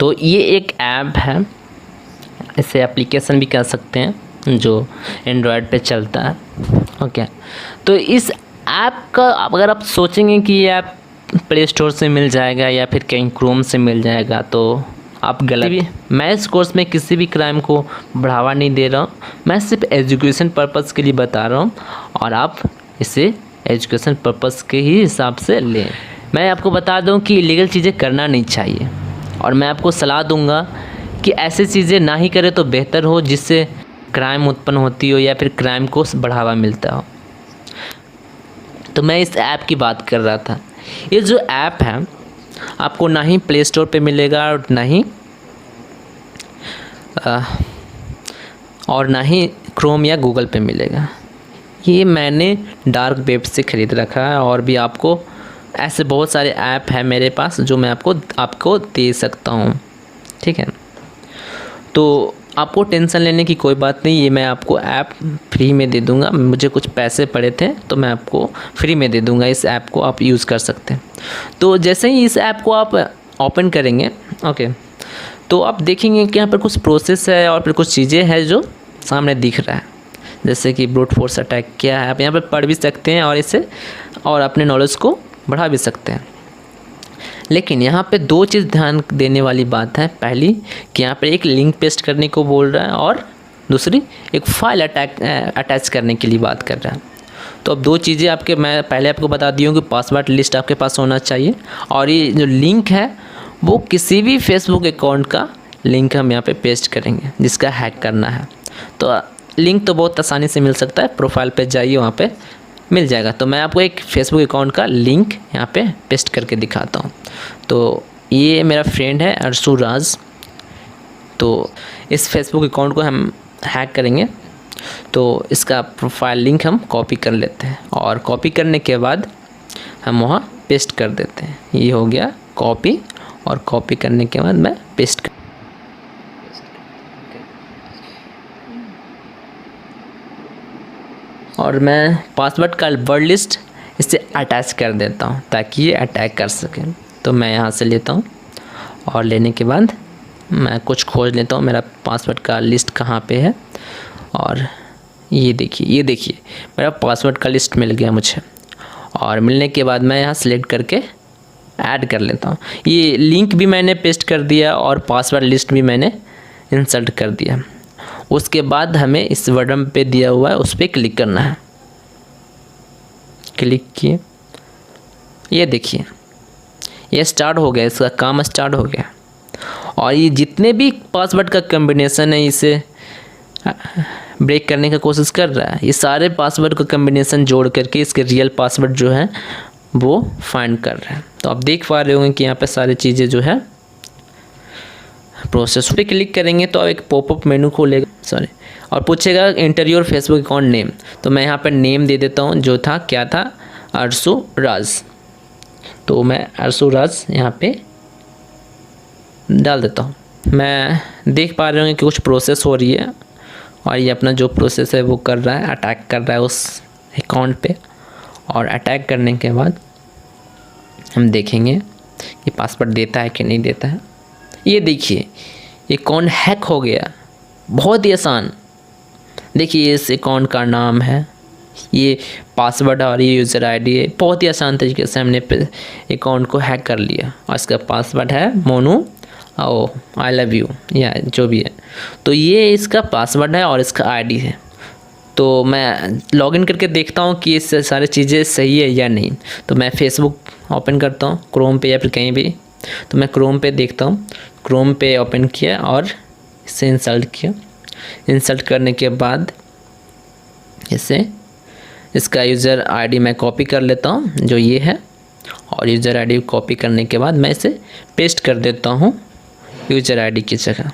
तो ये एक ऐप है, इसे एप्लीकेशन भी कह सकते हैं, जो एंड्रॉयड पे चलता है। ओके, तो इस ऐप का अगर आप सोचेंगे कि ये ऐप प्ले स्टोर से मिल जाएगा या फिर कहीं क्रोम से मिल जाएगा, तो आप गलत भी। मैं इस कोर्स में किसी भी क्राइम को बढ़ावा नहीं दे रहा हूँ, मैं सिर्फ एजुकेशन पर्पज़ के लिए बता रहा हूँ, और आप इसे एजुकेशन पर्पज़ के ही हिसाब से लें। मैं आपको बता दूँ कि इलीगल चीज़ें करना नहीं चाहिए, और मैं आपको सलाह दूँगा कि ऐसी चीज़ें ना ही करें तो बेहतर हो, जिससे क्राइम उत्पन्न होती हो या फिर क्राइम को बढ़ावा मिलता हो। तो मैं इस ऐप की बात कर रहा था। ये जो ऐप है आपको ना ही प्ले स्टोर पे मिलेगा और ना ही क्रोम या गूगल पे मिलेगा। ये मैंने डार्क वेब से ख़रीद रखा है, और भी आपको ऐसे बहुत सारे ऐप हैं मेरे पास जो मैं आपको दे सकता हूँ। ठीक है, तो आपको टेंशन लेने की कोई बात नहीं, ये मैं आपको ऐप फ्री में दे दूँगा। मुझे कुछ पैसे पड़े थे तो मैं आपको फ्री में दे दूँगा, इस ऐप को आप यूज़ कर सकते हैं। तो जैसे ही इस ऐप को आप ओपन करेंगे, ओके, तो आप देखेंगे कि यहाँ पर कुछ प्रोसेस है और फिर कुछ चीज़ें हैं जो सामने दिख रहा है, जैसे कि ब्रूट फोर्स अटैक क्या है। आप यहाँ पर पढ़ भी सकते हैं और अपने नॉलेज को बढ़ा भी सकते हैं। लेकिन यहाँ पे दो चीज़ ध्यान देने वाली बात है। पहली कि यहाँ पे एक लिंक पेस्ट करने को बोल रहा है, और दूसरी एक फाइल अटैच करने के लिए बात कर रहा है। तो अब दो चीज़ें मैं पहले आपको बता दी हूँ कि पासवर्ड लिस्ट आपके पास होना चाहिए, और ये जो लिंक है वो किसी भी फेसबुक अकाउंट का लिंक हम यहाँ पे पेस्ट करेंगे जिसका हैक करना है। तो लिंक तो बहुत आसानी से मिल सकता है, प्रोफाइल पे जाइए, वहाँ पे मिल जाएगा। तो मैं आपको एक फेसबुक अकाउंट का लिंक यहाँ पे पेस्ट करके दिखाता हूँ। तो ये मेरा फ्रेंड है अर्शु राज। तो इस फेसबुक अकाउंट को हम हैक करेंगे, तो इसका प्रोफाइल लिंक हम कॉपी कर लेते हैं, और कॉपी करने के बाद हम वहाँ पेस्ट कर देते हैं। ये हो गया कॉपी, और कॉपी करने के बाद मैं पेस्ट कर, और मैं पासवर्ड का वर्ड लिस्ट इससे अटैच कर देता हूँ ताकि ये अटैक कर सके। तो मैं यहाँ से लेता हूँ, और लेने के बाद मैं कुछ खोज लेता हूँ मेरा पासवर्ड का लिस्ट कहाँ पे है। और ये देखिए मेरा पासवर्ड का लिस्ट मिल गया मुझे, और मिलने के बाद मैं यहाँ सेलेक्ट करके ऐड कर लेता हूँ। ये लिंक भी मैंने पेस्ट कर दिया और पासवर्ड लिस्ट भी मैंने इंसर्ट कर दिया। उसके बाद हमें इस बटन पे दिया हुआ है उस पर क्लिक करना है। क्लिक किए, ये देखिए ये स्टार्ट हो गया, इसका काम स्टार्ट हो गया। और ये जितने भी पासवर्ड का कम्बिनेशन है इसे ब्रेक करने का कोशिश कर रहा है। ये सारे पासवर्ड का कम्बिनेशन जोड़ करके इसके रियल पासवर्ड जो है वो फाइंड कर रहा है। तो आप देख पा रहे होंगे कि यहाँ पे सारी चीज़ें जो है प्रोसेस पे क्लिक करेंगे तो एक पॉपअप मेनू खोलेगा, और पूछेगा enter your Facebook account name. तो मैं यहाँ पर नेम दे देता हूँ, जो था क्या था, अर्शु राज। तो मैं अर्शु राज यहाँ पे डाल देता हूँ। मैं देख पा रहे होंगे कि कुछ प्रोसेस हो रही है, और ये अपना जो प्रोसेस है वो कर रहा है, अटैक कर रहा है उस अकाउंट पे। और अटैक करने के बाद हम देखेंगे कि पासवर्ड देता है कि नहीं देता है। ये देखिए ये अकाउंट हैक हो गया, बहुत ही आसान। देखिए इस अकाउंट का नाम है, ये पासवर्ड और ये यूज़र आईडी है। बहुत ही आसान तरीके से हमने अकाउंट को हैक कर लिया, और इसका पासवर्ड है मोनू आई लव यू या जो भी है। तो ये इसका पासवर्ड है और इसका आईडी है। तो मैं लॉगिन करके देखता हूँ कि ये सारी चीज़ें सही है या नहीं। तो मैं फेसबुक ओपन करता हूँ क्रोम पे या फिर कहीं भी। तो मैं क्रोम पे देखता हूँ, क्रोम पे ओपन किया और इसे इंसर्ट किया। इंसर्ट करने के बाद इसका यूज़र आईडी मैं कॉपी कर लेता हूँ जो ये है, और यूज़र आईडी कॉपी करने के बाद मैं इसे पेस्ट कर देता हूँ यूज़र आईडी की जगह।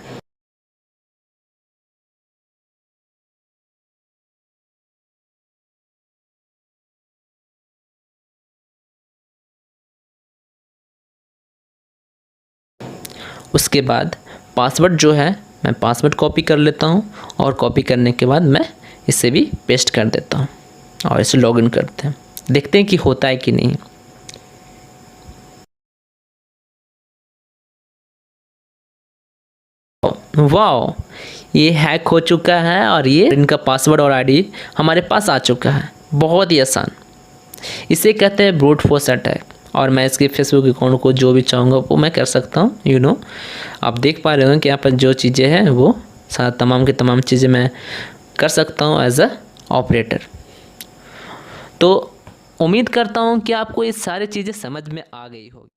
उसके बाद पासवर्ड जो है मैं पासवर्ड कॉपी कर लेता हूँ, और कॉपी करने के बाद मैं इसे भी पेस्ट कर देता हूँ, और इसे लॉगिन करते हैं, देखते हैं कि होता है कि नहीं। वाओ, ये हैक हो चुका है और ये इनका पासवर्ड और आईडी हमारे पास आ चुका है। बहुत ही आसान, इसे कहते हैं ब्रूट फोर्स अटैक। और मैं इसके फेसबुक अकाउंट को जो भी चाहूँगा वो मैं कर सकता हूँ। आप देख पा रहे हो कि यहाँ पर जो चीज़ें हैं वो तमाम की तमाम चीज़ें मैं कर सकता हूँ एज अ ऑपरेटर। तो उम्मीद करता हूँ कि आपको ये सारी चीज़ें समझ में आ गई होगी।